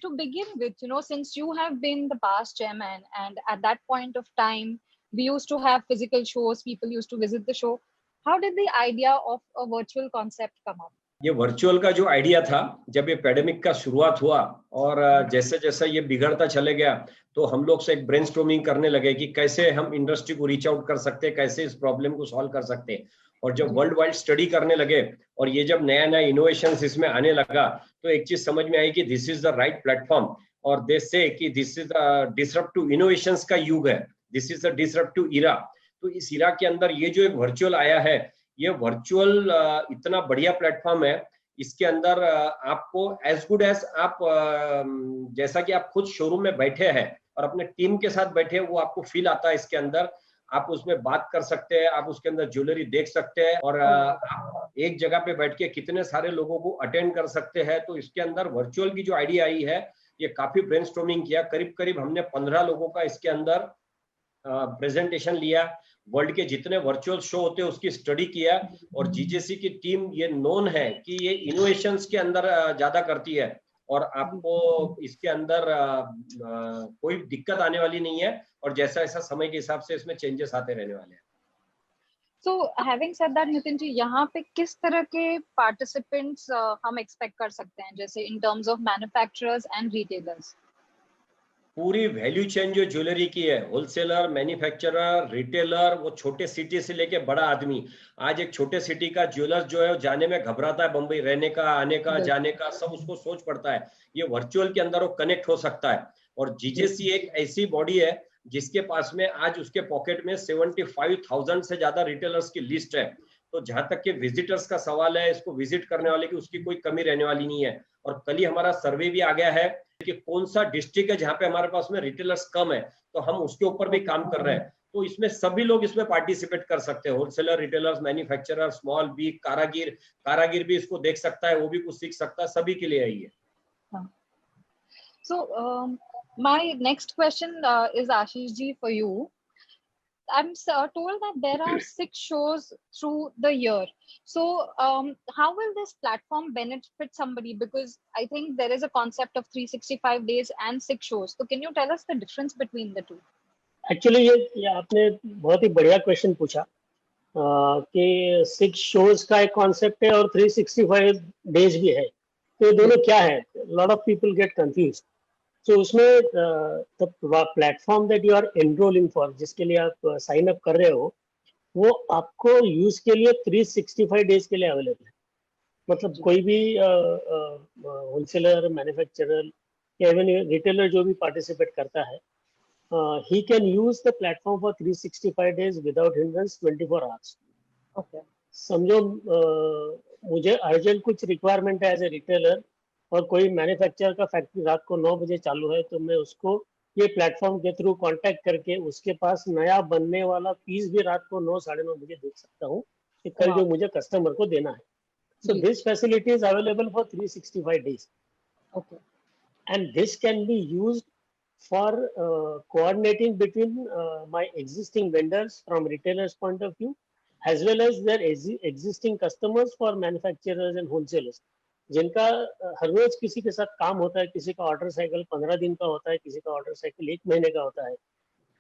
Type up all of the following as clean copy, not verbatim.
To begin with, since you have been the past chairman, and at that point of time, we used to have physical shows, people used to visit the show. How did the idea of a virtual concept come up? ये virtual का जो idea था, जब ये pandemic का शुरुआत हुआ और जैसे जैसे ये बिगड़ता चले गया, तो हम लोग से एक ब्रेनस्टॉर्मिंग करने लगे कि कैसे हम इंडस्ट्री को रीच आउट कर सकते हैं, कैसे इस प्रॉब्लम को सॉल्व कर सकते हैं। और जब वर्ल्ड वाइड स्टडी करने लगे और ये जब नया नया इनोवेशंस इसमें आने लगा, तो एक चीज समझ में आई कि this is the right platform. और दे से कि this is the disruptive innovations का युग है, दिस इज द डिसरप्टिव इरा। तो इस इरा के अंदर ये जो एक वर्चुअल आया है, ये वर्चुअल इतना बढ़िया प्लेटफॉर्म है। इसके अंदर आपको एज गुड एज आप जैसा कि आप खुद शोरूम में बैठे हैं और अपने टीम के साथ बैठे हैं, वो आपको फील आता है। इसके अंदर आप उसमें बात कर सकते हैं, आप उसके अंदर ज्वेलरी देख सकते हैं और आप एक जगह पे बैठ के कितने सारे लोगों को अटेंड कर सकते हैं। तो इसके अंदर वर्चुअल की जो आइडिया आई है, ये काफी ब्रेनस्टॉर्मिंग किया। करीब करीब हमने 15 लोगों का इसके अंदर प्रेजेंटेशन लिया, वर्ल्ड के जितने वर्चुअल शो होते हैं उसकी स्टडी किया। और जीजेसी की टीम ये नोन है कि ये इनोवेशंस के अंदर ज्यादा करती है और आपको इसके अंदर कोई दिक्कत आने वाली नहीं है। और जैसा ऐसा समय के हिसाब से इसमें चेंजेस आते रहने वाले हैं। So, having said that, Nitin ji, यहाँ पे किस तरह के पार्टिसिपेंट्स हम एक्सपेक्ट कर सकते हैं, जैसे in terms of manufacturers and retailers? पूरी वैल्यू चेन जो ज्वेलरी की है, होलसेलर, मैन्युफैक्चरर, रिटेलर, वो छोटे सिटी से लेके बड़ा आदमी। आज एक छोटे सिटी का ज्वेलर जो है, जाने में घबराता है, बंबई रहने का, आने का, जाने का, सब उसको सोच पड़ता है। ये वर्चुअल के अंदर वो कनेक्ट हो सकता है। और जीजेसी एक ऐसी बॉडी है जिसके पास में आज उसके पॉकेट में 75,000 से ज्यादा रिटेलर्स की लिस्ट है। तो जहां तक के विजिटर्स का सवाल है, इसको विजिट करने वाले की उसकी कोई कमी रहने वाली नहीं है। और कल ही हमारा सर्वे भी आ गया है कि कौन सा डिस्ट्रिक्ट है जहां पे हमारे पास में रिटेलर्स कम है, तो हम उसके ऊपर भी काम कर रहे हैं। तो इसमें सभी लोग इसमें पार्टिसिपेट कर सकते हैं, wholesaler, retailers, manufacturer, small, big, कारागिर भी इसको देख सकता है, वो भी कुछ सीख सकता है, सभी के लिए है ये। So, my next question is Ashish ji for you. I'm told that there are 6 shows through the year. So, how will this platform benefit somebody? Because I think there is a concept of 365 days and 6 shows. So, can you tell us the difference between the two? Actually ये आपने बहुत ही बढ़िया question पूछा कि 6 shows का एक concept है और 365 डेज भी है, तो ये दोनों क्या है? Lot of people get confuse. तो उसमें the platform that you are enrolling for, जिसके लिए आप साइन अप कर रहे हो, वो आपको यूज के लिए 365 डेज के लिए अवेलेबल है। मतलब कोई भी होलसेलर, मैन्युफैक्चरर या इवन रिटेलर जो भी पार्टिसिपेट करता है, he can use the platform for 365 days without hindrance 24 hours. Okay. समझो मुझे अर्जेंट कुछ रिक्वायरमेंट है एज ए रिटेलर, और कोई मैन्युफैक्चरर का फैक्ट्री रात को 9 बजे चालू है, तो मैं उसको ये प्लेटफॉर्म के थ्रू कांटेक्ट करके उसके पास नया बनने वाला पीस भी रात को 9, 9:30 बजे देख सकता हूँ कि कल जो मुझे कस्टमर को देना है। So this facility is available for 365 days. Okay. And this can be used for coordinating between my existing vendors from retailers point of view, as well as their existing customers for manufacturers and wholesalers, जिनका हर रोज किसी के साथ काम होता है। किसी का order cycle 15 दिन का होता है, किसी का ऑर्डर साइकिल 1 महीने का होता है,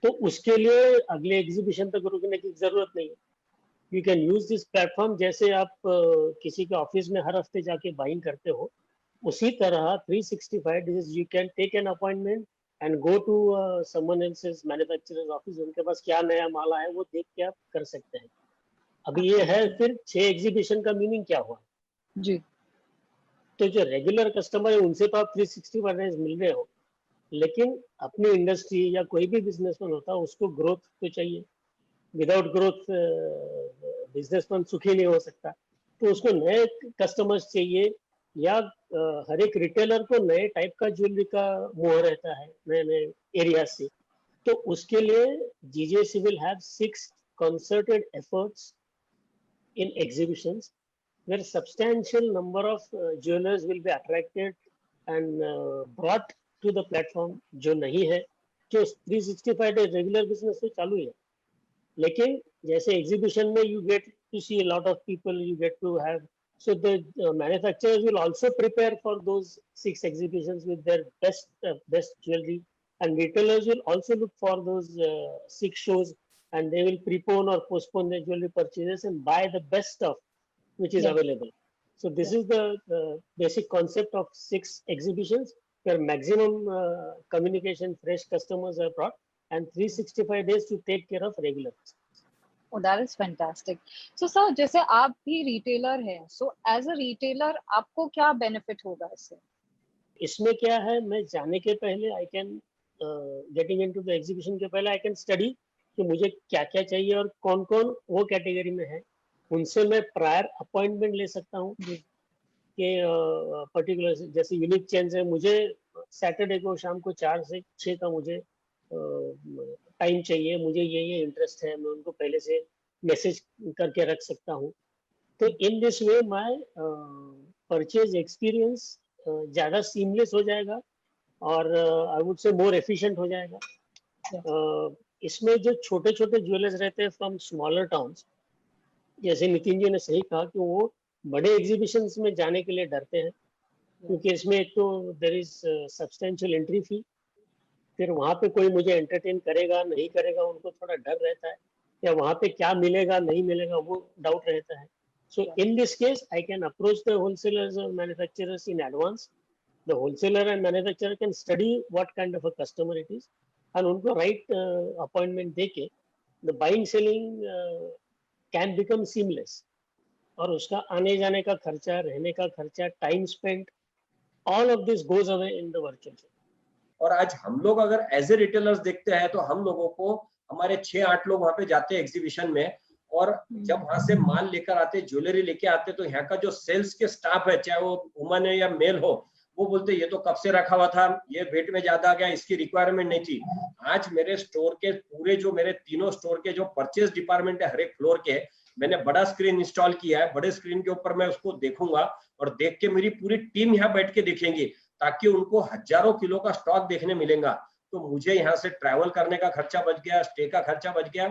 तो उसके लिए अगले एग्जीबिशन तक रुकने की जरूरत नहीं है। You can use this platform, जैसे आप किसी के ऑफिस में हर हफ्ते जाके बाइंग करते हो, उसी तरह 365 days you can take an appointment and go to someone else's manufacturer's office. उनके पास क्या नया माल आया वो देख के आप कर सकते हैं। अभी ये है, फिर 6 एग्जीबिशन का मीनिंग क्या हुआ जी? तो जो रेगुलर कस्टमर है उनसे तो आप 365 days मिल रहे हो, लेकिन अपनी इंडस्ट्री या कोई भी बिजनेसमैन होता है, उसको ग्रोथ तो चाहिए। विदाउट ग्रोथ बिजनेसमैन सुखी नहीं हो सकता। तो उसको नए कस्टमर्स चाहिए, या हर एक रिटेलर को नए टाइप का ज्वेलरी का मोह रहता है नए नए एरिया से। तो उसके लिए जीजेसी will have 6 concerted efforts in exhibitions where substantial number of jewelers will be attracted and brought to the platform, जो नहीं है, जो 365 days रेगुलर बिजनेस तो चालू है, लेकिन जैसे एग्जीबिशन में you get to see a lot of people, you get to have So the manufacturers will also prepare for those 6 exhibitions with their best jewelry, and retailers will also look for those 6 shows, and they will prepone or postpone their jewelry purchases and buy the best stuff which is Yeah. available. So this Yeah. is the basic concept of 6 exhibitions where maximum communication, fresh customers are brought, and 365 days to take care of regular customers. Oh, that is fantastic. So sir, जैसे आप भी retailer हैं, so as a retailer आपको क्या benefit होगा इससे? इसमें क्या है, मैं जाने के पहले I can getting into the exhibition के पहले आई कैन स्टडी कि मुझे क्या क्या चाहिए और कौन कौन वो कैटेगरी में है, उनसे मैं प्रायर अपॉइंटमेंट ले सकता हूँ कि पर्टिकुलर जैसे यूनिक चेंज है, मुझे सैटरडे को शाम को 4 से 6 का मुझे टाइम चाहिए, मुझे ये इंटरेस्ट है, मैं उनको पहले से मैसेज करके रख सकता हूँ. तो in this way my purchase experience ज़्यादा सीमलेस हो जाएगा और I would say more efficient हो जाएगा. इसमें जो छोटे छोटे ज्वेलर्स रहते हैं फ्रॉम स्मॉलर टाउन्स, जैसे नितिन जी ने सही कहा कि वो बड़े एग्जीबिशंस में जाने के लिए डरते हैं, क्योंकि इसमें एक तो there is substantial entry fee, फिर वहाँ पे कोई मुझे एंटरटेन करेगा नहीं करेगा उनको थोड़ा डर रहता है, या वहाँ पे क्या मिलेगा नहीं मिलेगा वो डाउट रहता है. So in this case, I can approach the wholesalers or manufacturers in advance. The wholesaler and manufacturer can study what kind of a customer it is, and उनको right appointment देके the buying selling can become seamless. और उसका आने जाने का खर्चा, रहने का खर्चा, time spent, all of this goes away in the virtual shop. और आज हम लोग अगर एज ए रिटेलर्स देखते हैं तो हम लोगों को हमारे 6-8 लोग वहां पे जाते हैं एग्जीबिशन में, और जब वहां से माल लेकर आते, ज्वेलरी लेके आते, तो यहाँ का जो सेल्स के स्टाफ है, चाहे वो वुमन है या मेल हो, वो बोलते ये तो कब से रखा हुआ था, ये वेट में ज्यादा आ गया, इसकी रिक्वायरमेंट नहीं थी. आज मेरे स्टोर के पूरे जो मेरे तीनों स्टोर के जो परचेज डिपार्टमेंट है हर एक फ्लोर के, मैंने बड़ा स्क्रीन इंस्टॉल किया है. बड़े स्क्रीन के ऊपर मैं उसको देखूंगा और देख के मेरी पूरी टीम यहाँ बैठ के देखेंगी, ताकि उनको हजारों किलो का स्टॉक देखने मिलेगा. तो मुझे यहाँ से ट्रैवल करने का खर्चा बच गया, स्टे का खर्चा बच गया.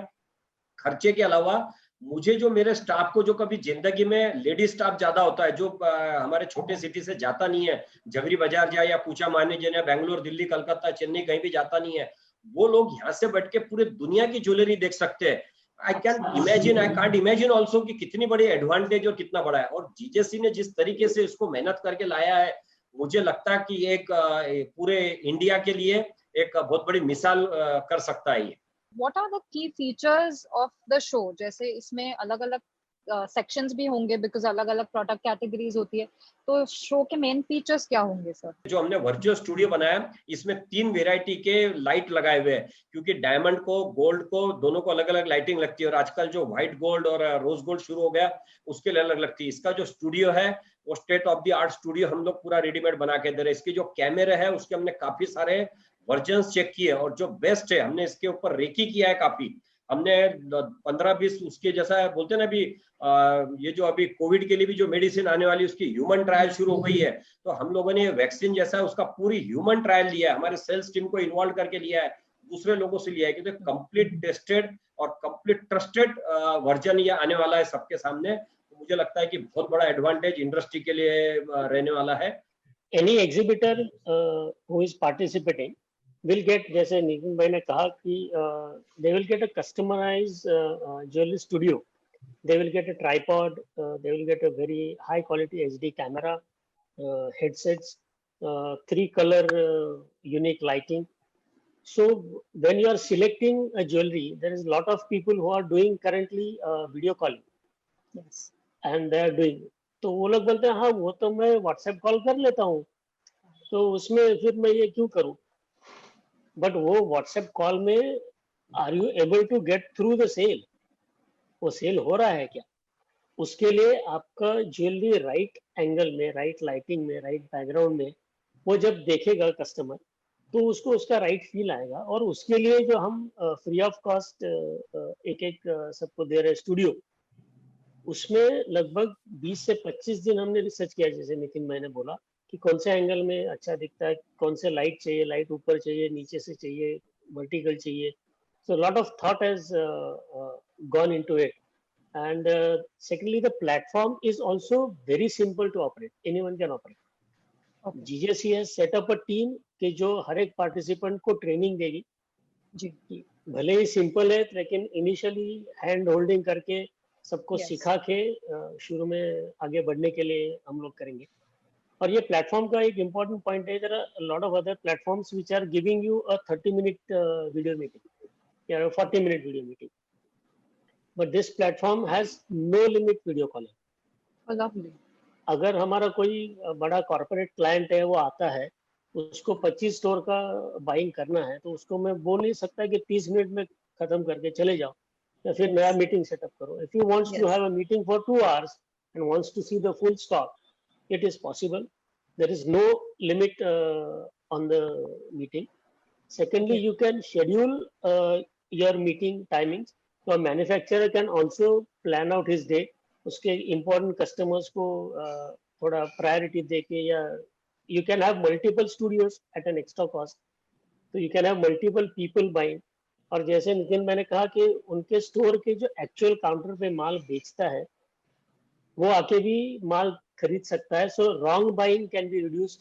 खर्चे के अलावा मुझे जो मेरे स्टाफ को, जो कभी जिंदगी में लेडी स्टाफ ज्यादा होता है, जो हमारे छोटे सिटी से जाता नहीं है, जगरी बाजार जाए या पूछा मारने जाए, बैंगलोर, दिल्ली, कलकत्ता, चेन्नई कहीं भी जाता नहीं है, वो लोग यहाँ से बैठ के पूरे दुनिया की ज्वेलरी देख सकते हैं. आई कांट इमेजिन ऑल्सो कि कितनी बड़ी एडवांटेज और कितना बड़ा है. और जीजेसी ने जिस तरीके से इसको मेहनत करके लाया है, मुझे लगता है कि एक पूरे इंडिया के लिए एक बहुत बड़ी मिसाल कर सकता है ये. What are the key features of the show? जैसे इसमें अलग अलग सेक्शंस भी होंगे, बिकॉज अलग अलग प्रोडक्ट कैटेगरीज होती है, तो शो के मेन फीचर्स क्या होंगे सर? जो हमने वर्चुअल स्टूडियो बनाया, इसमें 3 वेराइटी के लाइट लगाए हुए हैं, क्योंकि डायमंड को, गोल्ड को, दोनों को अलग अलग लाइटिंग लगती है. और आजकल जो व्हाइट गोल्ड और रोज गोल्ड शुरू हो गया, उसके लिए अलग लगती है. इसका जो स्टूडियो है वो state of the art studio हम लोग पूरा रेडीमेड बना के दे रहे हैं. इसके जो कैमरे है उसके हमने काफी सारे वर्जन्स चेक किए, और जो बेस्ट है हमने इसके ऊपर रेकी किया है काफी. हमने 15-20 उसके जैसा बोलते हैं ना, अभी ये जो अभी कोविड के लिए भी जो मेडिसिन आने वाली, उसकी ह्यूमन ट्रायल शुरू हो गई है, तो हम लोगों ने वैक्सीन जैसा है उसका पूरी ह्यूमन ट्रायल लिया है, हमारे सेल्स टीम को इन्वॉल्व करके लिया है, दूसरे लोगों से लिया है, क्योंकि कंप्लीट टेस्टेड और कंप्लीट ट्रस्टेड वर्जन ये आने वाला है सबके सामने. तो मुझे लगता है कि बहुत बड़ा एडवांटेज इंडस्ट्री के लिए रहने वाला है. Any exhibitor who is participating will get, जैसे नितिन भाई ने कहा कि they will get a customized jewelry studio. They will get a tripod, they will get a very high quality HD camera, headsets, 3 color unique lighting. So when you are selecting a jewelry, there is a lot of people who are doing currently video calling. Yes. And they are doing, तो वो लोग बोलते हैं हाँ वो तो मैं WhatsApp call कर लेता हूँ, तो उसमें फिर मैं ये क्यों करूँ. बट वो व्हाट्सएप कॉल में are you able to get through the sale, वो सेल हो रहा है क्या, उसके लिए आपका ज्वेलरी राइट एंगल में, राइट लाइटिंग में, राइट बैकग्राउंड में वो जब देखेगा कस्टमर, तो उसको उसका राइट फील आएगा. और उसके लिए जो हम फ्री ऑफ कॉस्ट एक सबको दे रहे स्टूडियो, उसमें लगभग 20 से 25 दिन हमने रिसर्च किया, जैसे नितिन मैंने बोला कि कौन से एंगल में अच्छा दिखता है, कौन से लाइट चाहिए, लाइट ऊपर चाहिए, नीचे से चाहिए, वर्टिकल चाहिए. So lot of thought has gone into it. And secondly, the platform is also very simple to operate. Anyone can operate. Okay. GJC has set up a team कि जो हर एक पार्टिसिपेंट को ट्रेनिंग देगी जी. भले ही simple है लेकिन initially hand holding करके सबको Yes. सिखा के शुरू में आगे बढ़ने के लिए हम लोग करेंगे. और ये प्लेटफॉर्म का एक इम्पोर्टेंट पॉइंट है. There are lot of other platforms which are giving you a 30-minute video meeting या 40-minute video meeting. But this platform has no limit video calling. Oh, lovely. अगर हमारा कोई बड़ा कॉर्पोरेट क्लाइंट है वो आता है उसको 25 स्टोर का बाइंग करना है तो उसको मैं बोल नहीं सकता कि 30 मिनट में खत्म करके चले जाओ या फिर नया मीटिंग सेटअप करो. If you wants to have a meeting for 2 hours and wants to see the full stock, it is possible. There is no limit on the meeting. Secondly, you can schedule your meeting timings. So a manufacturer can also plan out his day. उसके important customers को थोड़ा priority देके या you can have multiple studios at an extra cost. So you can have multiple people buying. और जैसे नितिन मैंने कहा कि उनके स्टोर के जो एक्चुअल काउंटर पे माल बेचता है वो आके भी माल खरीद सकता है. So wrong buying can be reduced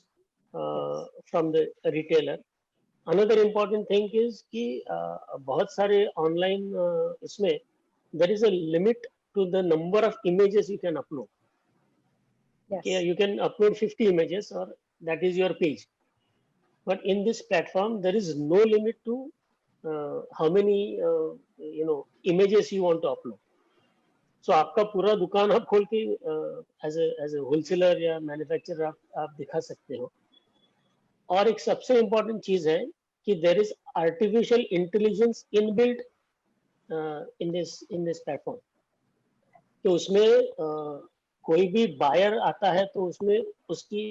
from the retailer. Another important thing is कि बहुत सारे ऑनलाइन इसमें there is a limit to the number of images you can upload. Yes. You can upload 50 images or that is your page. But in this platform there is no limit to how many images you want to upload. So आपका पूरा दुकान आप खोल के as a wholesaler या manufacturer आप दिखा सकते हो. और एक सबसे important चीज है कि there is artificial intelligence inbuilt in this platform. तो उसमें कोई भी बायर आता है तो उसमें उसकी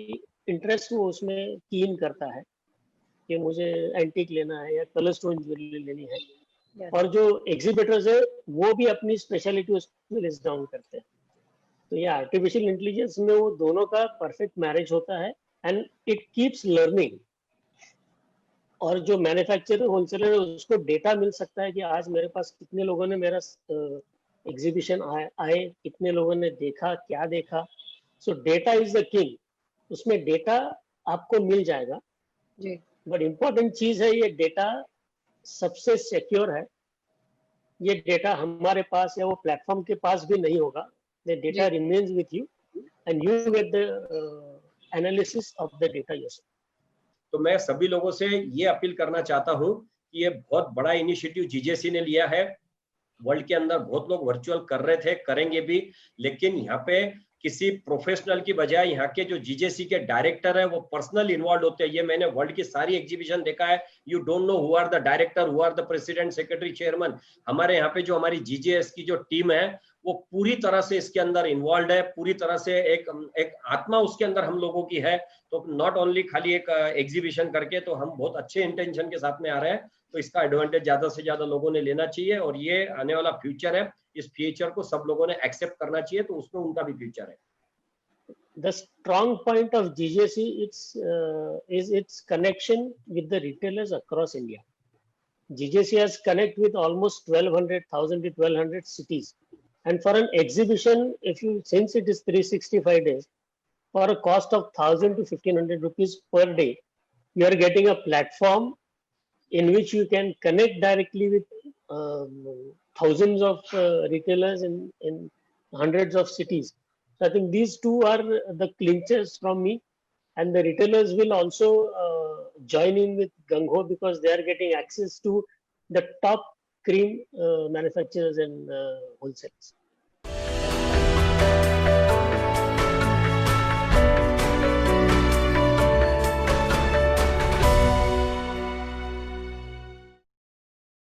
इंटरेस्ट वो उसमें की इन करता है कि मुझे एंटीक लेना है या कलर स्टोन ज्वेलरी लेनी है. Yes. और जो एग्जीबिटर्स है वो भी अपनी स्पेशलिटी उसमें लिस्ट डाउन करते हैं. तो ये आर्टिफिशियल इंटेलिजेंस में वो दोनों का परफेक्ट मैरिज होता है एंड इट कीप्स लर्निंग. और जो मैन्युफैक्चरर होलसेलर है उसको डेटा मिल सकता है कि आज मेरे पास कितने लोगों ने मेरा एग्जीबिशन आए कितने लोगों ने देखा क्या देखा. सो डेटा इज द किंग. उसमें डेटा आपको मिल जाएगा. जी. बट इम्पोर्टेंट चीज है ये डेटा सबसे सिक्योर है. ये डेटा हमारे पास या वो प्लेटफॉर्म के पास भी नहीं होगा. The data remains with you and you get the analysis of the data yourself. तो मैं सभी लोगों से ये अपील करना चाहता हूँ कि ये बहुत बड़ा इनिशिएटिव जीजेसी ने लिया है. वर्ल्ड के अंदर बहुत लोग वर्चुअल कर रहे थे, करेंगे भी, लेकिन यहाँ पे किसी प्रोफेशनल की बजाय यहाँ के जो जीजेसी के डायरेक्टर है वो पर्सनल इन्वॉल्व होते हैं. ये मैंने वर्ल्ड की सारी एग्जीबिशन देखा है. You don't know who are the director, who are the president, secretary, chairman. हमारे यहाँ पे जो हमारी जीजेएस की जो टीम है वो पूरी तरह से इसके अंदर इन्वॉल्व है. पूरी तरह से एक आत्मा उसके अंदर हम लोगों की है. तो नॉट ओनली खाली एक एग्जीबिशन करके, तो हम बहुत अच्छे इंटेंशन के साथ में आ रहे हैं. तो इसका एडवांटेज ज्यादा से ज्यादा लोगों ने लेना चाहिए और ये आने वाला फ्यूचर है. इस फ्यूचर को सब लोगों ने एक्सेप्ट करना चाहिए, तो उसमें उनका भी फ्यूचर है. The strong point of GJC is its connection with the retailers across India. GJC has connect with almost 1,200 to 1,200 cities. And for an exhibition, since it is 365 days, for a cost of 1,000 to 1,500 rupees per day, you are getting a platform in which you can connect directly with thousands of retailers in hundreds of cities. So I think these two are the clinchers from me, and the retailers will also join in with Gangho because they are getting access to the top cream manufacturers and wholesalers.